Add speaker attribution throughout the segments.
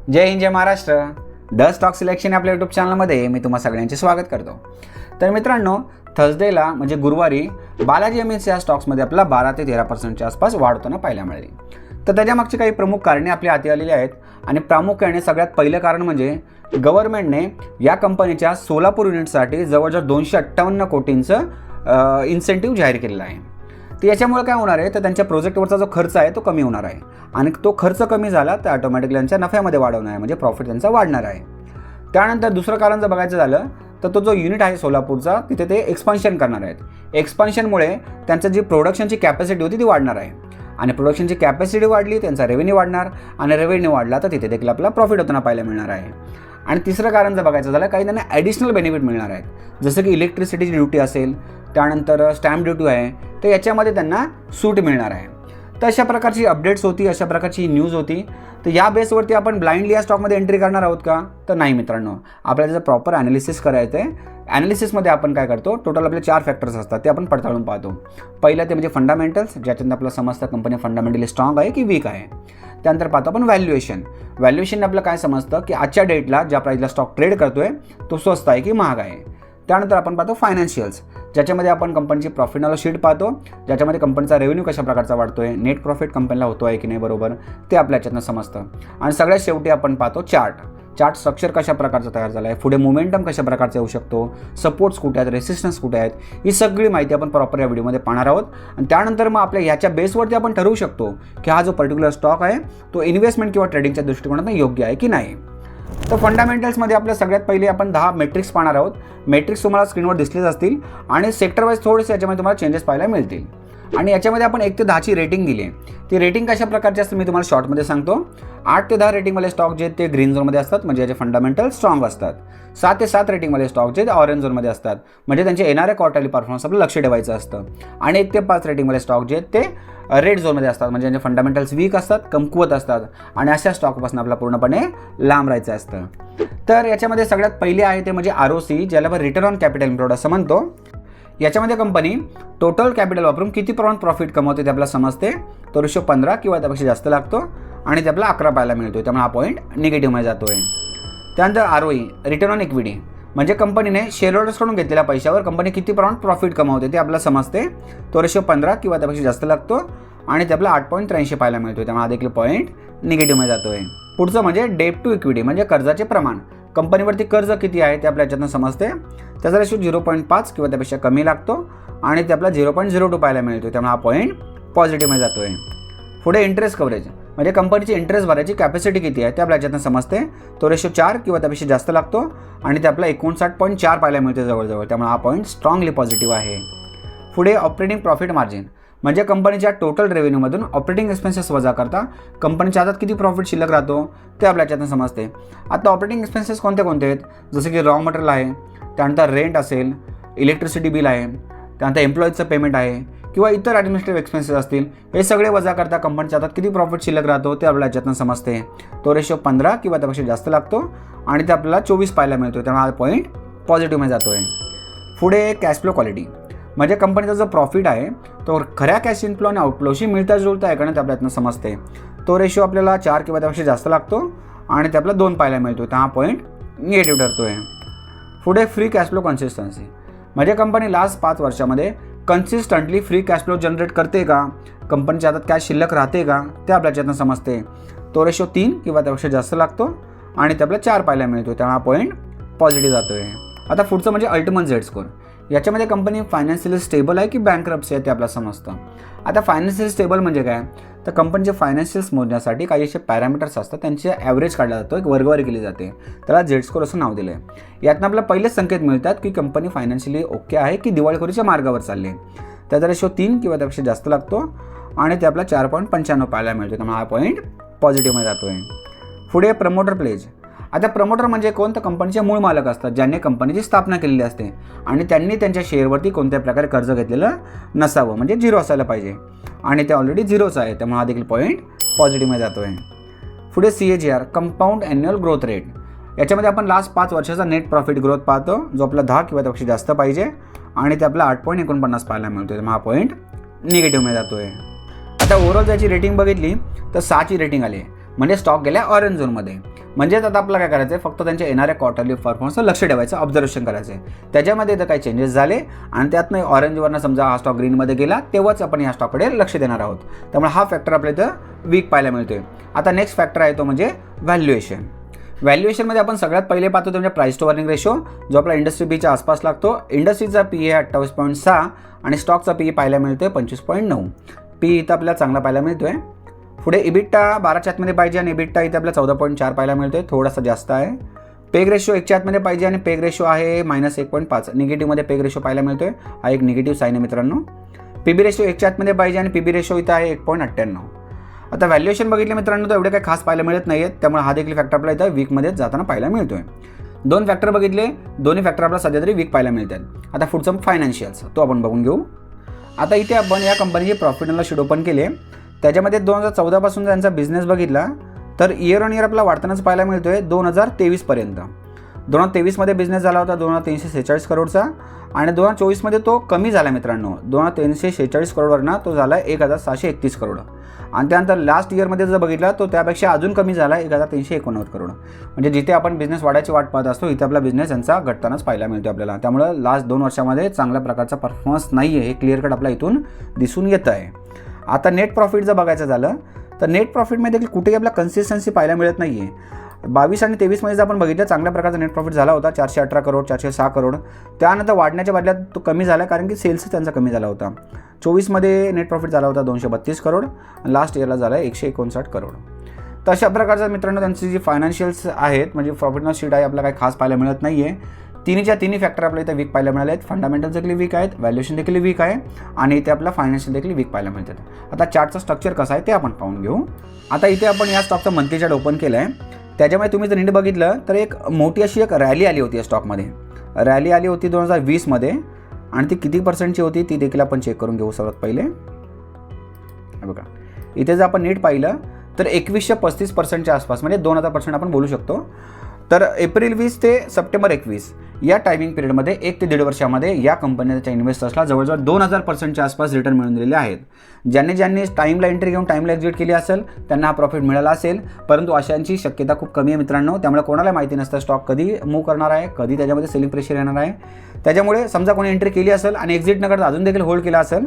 Speaker 1: जय हिंद, जय Maharashtra. The stock selection आपल्या YouTube चॅनलमध्ये मी तुम्हा सगळ्यांचे स्वागत करतो. तर मित्रांनो, थर्सडेला म्हणजे गुरुवारी बालाजी एमएनसी या स्टॉक्समध्ये आपला 12 ते 13% आसपास वाढ होताना पाहायला मिळाली. तर त्याच्यामागची काही प्रमुख कारणे आपल्या हाती आलेली आहेत आणि प्रामुख्याने सगळ्यात पहिलं कारण म्हणजे गव्हर्नमेंटने या कंपनीच्या सोलापूर युनिटसाठी जवळजवळ 258 कोटींचं इन्सेंटिव्ह जाहीर केलेलं आहे. तर याच्यामुळे काय होणार आहे, तर त्यांच्या प्रोजेक्टवरचा जो खर्च आहे तो कमी होणार आहे आणि तो खर्च कमी झाला तर ऑटोमॅटिकली त्यांच्या नफ्यामध्ये वाढ होणार आहे, म्हणजे प्रॉफिट त्यांचा वाढणार आहे. त्यानंतर दुसरं कारण जर बघायचं झालं तर तो जो युनिट आहे सोलापूरचा, तिथे ते एक्सपान्शन करणार आहेत. एक्सपान्शनमुळे त्यांचं जी प्रोडक्शनची कॅपॅसिटी होती ती वाढणार आहे आणि प्रोडक्शनची कॅपॅसिटी वाढली, त्यांचा रेव्हेन्यू वाढणार आणि रेव्हेन्यू वाढला तर तिथे देखील आपल्याला प्रॉफिट होताना पाहायला मिळणार आहे. आणि तिसरं कारण जर बघायचं झालं, काही त्यांना ॲडिशनल बेनिफिट मिळणार आहेत, जसं की इलेक्ट्रिसिटीची ड्युटी असेल, त्यानंतर स्टॅम्प ड्युटी आहे, तर याच्यामध्ये त्यांना सूट मिळणार आहे. तर अशा प्रकारची अपडेट्स होती, अशा प्रकारची न्यूज होती. तर या बेसवरती आपण ब्लाइंडली या स्टॉकमध्ये एंट्री करणार आहोत का? तर नाही मित्रांनो, आपल्याला त्याचं प्रॉपर ॲनालिसिस करायचं आहे. ॲनालिसिसमध्ये आपण काय करतो, टोटल आपले 4 फॅक्टर्स असतात, ते आपण पडताळून पाहतो. पहिलं ते म्हणजे फंडामेंटल्स, ज्याच्यात आपल्याला समजतं कंपनी फंडामेंटली स्ट्रॉंग आहे की वीक आहे. त्यानंतर पाहतो आपण व्हॅल्युएशन आपलं काय समजतं की आजच्या डेटला ज्या प्राईसला स्टॉक ट्रेड करतोय तो स्वस्त आहे की महाग आहे. त्यानंतर आपण पाहतो फायनान्शियल्स, ज्याच्यामध्ये आपण कंपनीची प्रॉफिट अँड लॉस शीट पाहतो, ज्याच्यामध्ये कंपनीचा रेव्हेन्यू कशा प्रकारचा वाढतोय, नेट प्रॉफिट कंपनीला होतो आहे की नाही बरोबर, ते आपल्या याच्यातनं समजतं. आणि सगळ्यात शेवटी आपण पाहतो चार्ट स्ट्रक्चर कशा प्रकारचा तयार झाला आहे, पुढे मोमेंटम कशा प्रकारचा येऊ शकतो, सपोर्ट्स कुठे आहेत, रेसिस्टन्स कुठे आहेत, ही सगळी माहिती आपण प्रॉपर या व्हिडिओमध्ये पाहणार आहोत. आणि त्यानंतर मग आपल्या ह्याच्या बेसवरती आपण ठरवू शकतो की हा जो पर्टिक्युलर स्टॉक आहे तो इन्व्हेस्टमेंट किंवा ट्रेडिंगच्या दृष्टिकोनातून योग्य आहे की नाही. तर फंडामेंटल्समध्ये आपल्या सगळ्यात पहिले आपण 10 मेट्रिक्स पाहणार आहोत. मेट्रिक्स तुम्हाला स्क्रीनवर दिसलेच असतील आणि सेक्टर वाईज थोडेसे याच्यामध्ये तुम्हाला चेंजेस पाहायला मिळतील. आणि याच्यामध्ये आपण 1 ते 10ची रेटिंग दिली आहे. ती रेटिंग कशा प्रकारची असते मी तुम्हाला शॉर्टमध्ये सांगतो. 8 ते 10 रेटिंगवाले स्टॉक जे ते ग्रीन झोनमध्ये असतात, म्हणजे याचे फंडामेंटल स्ट्रॉंग असतात. 7 ते 7 रेटिंगवाले स्टॉक जे ऑरेंज झोनमध्ये असतात, म्हणजे त्यांचे येणाऱ्या क्वार्टरली परफॉर्मन्स आपलं लक्ष ठेवायचं असतं. आणि 1 ते 5 रेटिंगवाले स्टॉक जे ते रेड झोनमध्ये असतात, म्हणजे त्यांचे फंडामेंटल्स वीक असतात, कमकुवत असतात आणि अशा स्टॉकपासून आपल्याला पूर्णपणे लांब राहायचं असतं. तर याच्यामध्ये सगळ्यात पहिले आहे ते म्हणजे ROC, ज्याला आपण रिटर्न ऑन कॅपिटल एम्प्लॉयड असं म्हणतो. याच्यामध्ये कंपनी टोटल कॅपिटल वापरून किती प्रमाणात प्रॉफिट कमवते ते आपल्याला समजते. तो रेशो 15 किंवा त्यापेक्षा जास्त लागतो आणि ते आपल्याला 11 पाहायला मिळतो, त्यामुळे हा पॉईंट निगेटिव्हमध्ये जातोय. त्यानंतर ROE, रिटर्न ऑन इक्विटी, म्हणजे कंपनीने शेअरहोल्डर्सकडून घेतलेल्या पैशावर कंपनी किती प्रमाणात प्रॉफिट कमावते ते आपल्याला समजते. तो रेशो 15 किंवा त्यापेक्षा जास्त लागतो आणि ते आपल्याला 8.83 पाहायला मिळतो, त्यामुळे हा देखील पॉईंट निगेटिव्हमध्ये जातोय. पुढचं म्हणजे डेट टू इक्विटी, म्हणजे कर्जाचे प्रमाण, कंपनीवरती कर्ज किती आहे ते आपल्या याच्यातून समजते. त्याचा रेशो 0.5 किंवा त्यापेक्षा कमी लागतो आणि ते आपल्याला 0.02 पाहायला मिळतो, त्यामुळे हा पॉईंट पॉझिटिव्हमध्ये जातोय. पुढे इंटरेस्ट कव्हरेज, म्हणजे कंपनीची इंटरेस्ट भरायची कॅपॅसिटी किती आहे ते आपल्या याच्यातून समजते. तो रेशो 4 किंवा त्यापेक्षा जास्त लागतो आणि ते आपल्याला 59.4 पाहायला मिळते जवळजवळ, त्यामुळे हा पॉईंट स्ट्रॉंगली पॉझिटिव्ह आहे. पुढे ऑपरेटिंग प्रॉफिट मार्जिन, म्हणजे कंपनीच्या टोटल रेव्हेन्यूमधून ऑपरेटिंग एक्सपेन्सेस वजा करता कंपनीच्या हातात किती प्रॉफिट शिल्लक राहतो ते आपल्या याच्यातून समजते. आता ऑपरेटिंग एक्सपेन्सेस कोणते कोणते आहेत, जसं की रॉ मटेरियल आहे, त्यानंतर रेंट असेल, इलेक्ट्रिसिटी बिल आहे, त्यानंतर एम्प्लॉईजचं पेमेंट आहे किंवा इतर ॲडमिनिस्ट्रेटिव्ह एक्सपेन्सेस असतील, हे सगळे वजा करता कंपनीच्या हातात किती प्रॉफिट शिल्लक राहतो ते आपल्या याच्यातून समजते. तो रेशो 15 किंवा त्यापेक्षा जास्त लागतो आणि ते आपल्याला 24 पाहायला मिळतो, त्यामुळे हा पॉईंट पॉझिटिव्हमध्ये जातोय. पुढे कॅश फ्लो क्वालिटी, म्हणजे कंपनीचा जो प्रॉफिट आहे तो खऱ्या कॅश इनफ्लो आणि आउटफ्लोशी मिळता जुळता आहे का नाही ते आपल्यातनं समजते. तो रेशो आपल्याला 4 किंवा त्यापेक्षा जास्त लागतो आणि ते आपल्याला 2 पाहायला मिळतो, तर हा पॉईंट निगेटिव्ह ठरतोय. पुढे फ्री कॅश फ्लो कन्सिस्टन्सी, म्हणजे कंपनी लास्ट 5 वर्षामध्ये consistently free cash flow generate करते का, कंपनीच्या हातात कॅश शिल्लक राहते का ते आपल्या याच्यातनं समजते. तो रेशो 3 किंवा त्यापेक्षा जास्त लागतो आणि ते आपल्याला 4 पाहायला मिळतो, त्यामुळे हा पॉईंट पॉझिटिव्ह जातोय. आता पुढचं म्हणजे अल्टिमेट झेड स्कोर, याच्यामध्ये कंपनी फायनान्शियली स्टेबल आहे की बँकरप्सी आहे ते आपल्याला समजतं. आता फायनान्शियल स्टेबल म्हणजे काय, तर कंपनीचे फायनान्शियल्स मोजण्यासाठी काही असे पॅरामीटर्स असतात, त्यांचे ॲव्हरेज काढला जातो, एक वर्गवारी केली जाते, त्याला झेड स्कोर असं नाव दिलं आहे. यातनं आपल्याला पहिलेच संकेत मिळतात की कंपनी फायनान्शियली ओके आहे की दिवाळखोरीच्या मार्गावर चालली आहे. त्याचा रेशो 3 किंवा त्यापेक्षा जास्त लागतो आणि ते आपला 4.95 पाहायला मिळतो, त्यामुळे हा पॉईंट पॉझिटिव्हमध्ये जातो आहे. पुढे प्रमोटर प्लेज, आता प्रमोटर म्हणजे कोण, तर कंपनीचे मूळ मालक असतात, ज्यांनी कंपनीची स्थापना केलेली असते आणि त्यांनी त्यांच्या शेअरवरती कोणत्याही प्रकारे कर्ज घेतलेलं नसावं, म्हणजे 0 असायला पाहिजे आणि ते ऑलरेडी 0च आहे, त्यामुळे हा देखील पॉईंट पॉझिटिव्हमध्ये जातो आहे. पुढे CAGR, compound annual growth rate, याच्यामध्ये आपण लास्ट 5 वर्षाचा नेट प्रॉफिट ग्रोथ पाहतो, जो आपला 10 किंवा त्यापेक्षा जास्त पाहिजे आणि ते आपला 8.49 पाहायला मिळतो, त्यामुळे हा पॉईंट निगेटिव्हमध्ये जातो आहे. आता ओव्हरऑल ज्याची रेटिंग बघितली तर 6ची रेटिंग आली आहे, म्हणजे स्टॉक गेल्या ऑरेंज झोनमध्ये. म्हणजेच आता आपल्याला काय करायचं आहे, फक्त त्यांच्या येणाऱ्या क्वार्टरली परफॉर्मन्सवर लक्ष ठेवायचं, ऑब्झर्वेशन करायचं आहे. त्याच्यामध्ये जर काही चेंजेस झाले आणि त्यातनं ऑरेंजवरनं समजा हा स्टॉक ग्रीनमध्ये गेला, तेव्हाच आपण या स्टॉककडे लक्ष देणार आहोत. त्यामुळे हा फॅक्टर आपल्याला इथं वीक पाहायला मिळतोय. आता नेक्स्ट फॅक्टर आहे तो म्हणजे व्हॅल्युएशन. व्हॅल्युएशनमध्ये आपण सगळ्यात पहिले पाहतो म्हणजे प्राईस टू अर्निंग रेशो, जो आपला इंडस्ट्री बीच्या आसपास लागतो. इंडस्ट्रीचा पी आहे 28.6 आणि स्टॉकचा पी पाहायला मिळतोय 25.9. पी इथं आपल्याला चांगला पाहायला मिळतोय. पुढे इबिट्टा 12च्या आतमध्ये पाहिजे आणि इबिट्टा इथे आपल्याला 14.4 पाहायला मिळतोय, थोडासा जास्त आहे. पेग रेशो 1च्या आतमध्ये पाहिजे आणि पेग रेशो आहे -1.5. निगेटिव्हमध्ये पेग रेशो पाहायला मिळतोय, हा एक निगेटिव्ह साईन आहे मित्रांनो. पीबी रेशो 1च्या आतमध्ये पाहिजे आणि पीबी रेशो इथं आहे 1.98. आता व्हॅल्युएशन बघितलं मित्रांनो तर एवढे काही खास पाहायला मिळत नाही आहेत, त्यामुळे हा देखील फॅक्टर आपल्याला इथं वीकमध्ये जाताना पाहायला मिळतोय. 2 फॅक्टर बघितले, दोन्ही फॅक्टर आपल्याला सध्या तरी वीक पाहायला मिळतात. आता पुढचं फायनान्शियल्स, तो आपण बघून घेऊ. आता इथे आपण या कंपनीचे profit and loss sheet open केले. त्याच्यामध्ये 2014 पासून त्यांचा बिझनेस बघितला तर इयर ऑन इयर आपला वाढतानाच पाहायला मिळतोय 2023 पर्यंत. 2023मध्ये बिझनेस झाला होता 2346 करोडचा आणि 2024मध्ये तो कमी झाला मित्रांनो. 2346 करोडवरनं तो झाला 1731 करोड आणि त्यानंतर लास्ट इयरमध्ये जर बघितला तो त्यापेक्षा अजून कमी झाला 1389 करोड. म्हणजे जिथे आपण बिझनेस वाढायची वाट पाहत असतो इथे आपला बिझनेस यांचा घटतानाच पाहायला मिळतो आपल्याला. त्यामुळे लास्ट 2 वर्षामध्ये चांगल्या प्रकारचा परफॉर्मन्स नाही आहे, हे क्लिअर कट आपल्या इथून दिसून येतं आहे. आता नेट प्रॉफिट जर बघायचं झालं तर नेट प्रॉफिटमध्ये देखील कुठेही आपल्याला कन्सिस्टन्सी पाहायला मिळत नाही आहे. 22 आणि 23मध्ये जर आपण बघितलं चांगल्या प्रकारचा नेट प्रॉफिट झाला होता 418 करोड 406 करोड. त्यानंतर वाढण्याच्या बदल्यात तो कमी झाला कारण की सेल्स त्यांचा कमी झाला होता. 24मध्ये नेट प्रॉफिट झाला होता 232 करोड आणि लास्ट इयरला झाला 159 करोड. तर अशा प्रकारचा मित्रांनो त्यांची जी फायनान्शियल्स आहेत म्हणजे प्रॉफिट अँड शीट आहे आपल्याला काही खास पाहायला मिळत नाही आहे. तिन्ही फॅक्टर आपल्याला इथे वीक पाहायला मिळाले आहेत. फंडामेंटल्स देखील वीक आहेत, व्हॅल्युएशन देखील वीक आहे आणि इथे आपला फायनान्शियल देखील वीक पाहायला मिळतात. आता चार्टचं स्ट्रक्चर कसं आहे ते आपण पाहून घेऊ. आता इथे आपण या स्टॉकचा मंथली चार्ट ओपन केला आहे. त्याच्यामध्ये तुम्ही जर नीट बघितलं तर एक मोठी अशी एक रॅली आली होती या स्टॉकमध्ये. रॅली आली होती 2020मध्ये आणि ती किती पर्सेंटची होती ती देखील आपण चेक करून घेऊ. सर्वात पहिले बघा इथे जर आपण नीट पाहिलं तर 2135% आसपास म्हणजे 2000% आपण बोलू शकतो. तर एप्रिल 20 ते सप्टेंबर 21 या टायमिंग पिरियडमध्ये 1 ते 1.5 वर्षामध्ये या कंपनीच्या इन्व्हेस्टर्सला जवळजवळ 2000%च्या आसपास रिटर्न मिळून दिलेले आहेत. ज्यांनी टाईमला एंट्री घेऊन टाईमला एक्झिट केली असेल त्यांना हा प्रॉफिट मिळाला असेल, परंतु अशांची शक्यता खूप कमी आहे मित्रांनो. त्यामुळे कोणाला माहिती नसतं स्टॉक कधी मूव्ह करणार आहे, कधी त्याच्यामध्ये सेलिंग प्रेशर येणार आहे. त्याच्यामुळे समजा कोणी एंट्री केली असेल आणि एक्झिट न करता अजून देखील होल्ड केला असेल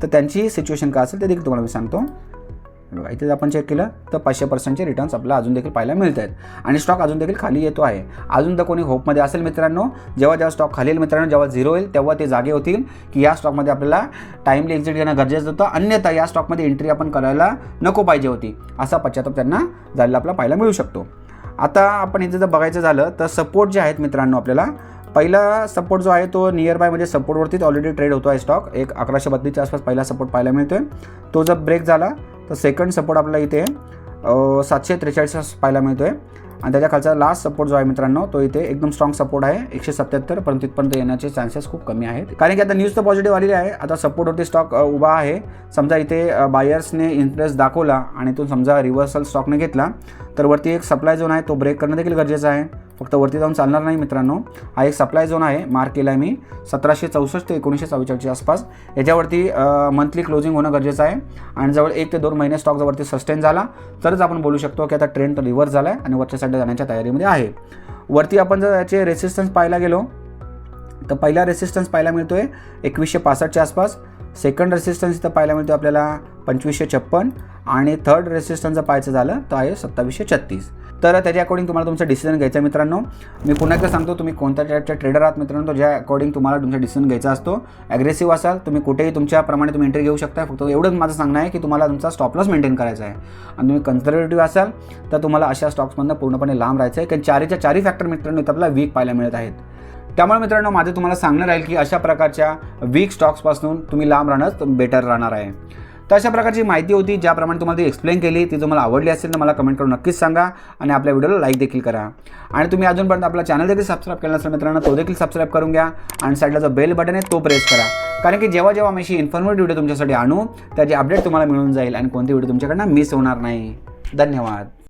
Speaker 1: तर त्यांची सिच्युएशन काय असेल ते देखील तुम्हाला मी सांगतो. बघा इथे आपण चेक केलं तर 500%चे रिटर्न्स आपल्याला अजून देखील पाहायला मिळत आहेत आणि स्टॉक अजून देखील खाली येतो आहे. अजून तर कोणी होपमध्ये असेल मित्रांनो, जेव्हा स्टॉक खाली येईल मित्रांनो, जेव्हा झिरो होईल तेव्हा ते जागे होतील की या स्टॉकमध्ये आपल्याला टाईमली एक्झिट घेणं गरजेचं होतं, अन्यथा या स्टॉकमध्ये एंट्री आपण करायला नको पाहिजे होती, असा पश्चाताप त्यांना झालेला आपल्याला पाहायला मिळू शकतो. आता आपण इथे जर बघायचं झालं तर सपोर्ट जे आहेत मित्रांनो, आपल्याला पहिला सपोर्ट जो आहे तो नियर बाय म्हणजे सपोर्टवरतीच ऑलरेडी ट्रेड होतो आहे स्टॉक. एक 1132च्या आसपास पहिला सपोर्ट पाहायला मिळतोय. तो जर ब्रेक झाला तर सेकंड सपोर्ट आपल्याला इथे 743 पाहायला मिळतोय आणि त्याच्या खालचा लास्ट सपोर्ट जो आहे मित्रांनो तो इथे एकदम स्ट्रॉंग सपोर्ट आहे 177, पण तिथपर्यंत येण्याचे चान्सेस खूप कमी आहेत कारण की आता न्यूज तर पॉझिटिव्ह आलेली आहे. आता सपोर्टवरती स्टॉक उभा आहे. समजा इथे बायर्सने इंटरेस्ट दाखवला आणि तो समजा रिव्हर्सल स्टॉकने घेतला तर वरती एक सप्लाय झोन आहे तो ब्रेक करणं देखील गरजेचं आहे. फक्त वरती जाऊन चालणार नाही मित्रांनो. हा एक सप्लाय झोन आहे, मार्क केला आहे मी 1764 ते 1944च्या आसपास. याच्यावरती मंथली क्लोजिंग होणं गरजेचं आहे आणि जवळ 1 ते 2 महिने स्टॉक जर वरती सस्टेन झाला तरच आपण बोलू शकतो की आता ट्रेंड रिव्हर्स झाला आहे आणि वरच्या साईडला जाण्याच्या तयारीमध्ये आहे. वरती आपण जर याचे रेसिस्टन्स पाहायला गेलो तर पहिला रेसिस्टन्स पाहायला मिळतोय 2165च्या आसपास. सेकंड रेसिस्टन्स इथं पाहायला मिळतो आपल्याला 2556 आणि थर्ड रेसिस्टन्स जर पाहायचं झालं तर आहे 2736. तर त्याच्या अकॉर्डिंग तुम्हाला तुमचं डिसिजन घ्यायचं मित्रांनो. मी पुन्हा एकदा सांगतो, तुम्ही कोणत्या टाईपच्या ट्रेडर आहात मित्रांनो, ज्या अकॉर्डिंग तुम्हाला तुमचा डिसिजन घ्यायचा असतो. ॲग्रेसिव्ह असाल तुम्ही कुठेही तुमच्याप्रमाणे तुम्ही एंट्री घेऊ शकता. फक्त एवढंच माझं सांगणं आहे की तुम्हाला तुमचा स्टॉप लॉस मेंटेन करायचा आहे आणि तुम्ही कन्झर्वेटिव्ह असाल तर तुम्हाला अशा स्टॉक्समधून पूर्णपणे लांब राहायचं आहे कारण चारी फॅक्टर मित्रांनो इथं आपल्याला वीक पाहायला मिळत आहेत. त्यामुळे मित्रांनो माझं तुम्हाला सांगणं राहील की अशा प्रकारच्या वीक स्टॉक्सपासून तुम्ही लांब राहणं बेटर राहणार आहे. तर अशा प्रकारची माहिती होती, ज्याप्रमाणे तुम्हाला ती एक्सप्लेन केली. ती तुम्हाला आवडली असेल तर मला कमेंट करून नक्कीच सांगा आणि आपल्या व्हिडिओला लाईक देखील करा. आणि तुम्ही अजूनपर्यंत आपला चॅनल देखील सबस्क्राईब केला नसेल मित्रांनो तो देखील सबस्क्राईब करून घ्या आणि साईडला जो बेल बटन आहे तो प्रेस करा, कारण की जेव्हा आम्ही अशी इन्फॉर्मेटिव्ह व्हिडिओ तुमच्यासाठी आणू त्याची अपडेट तुम्हाला मिळून जाईल आणि कोणती व्हिडिओ तुमच्याकडनं मिस होणार नाही. धन्यवाद.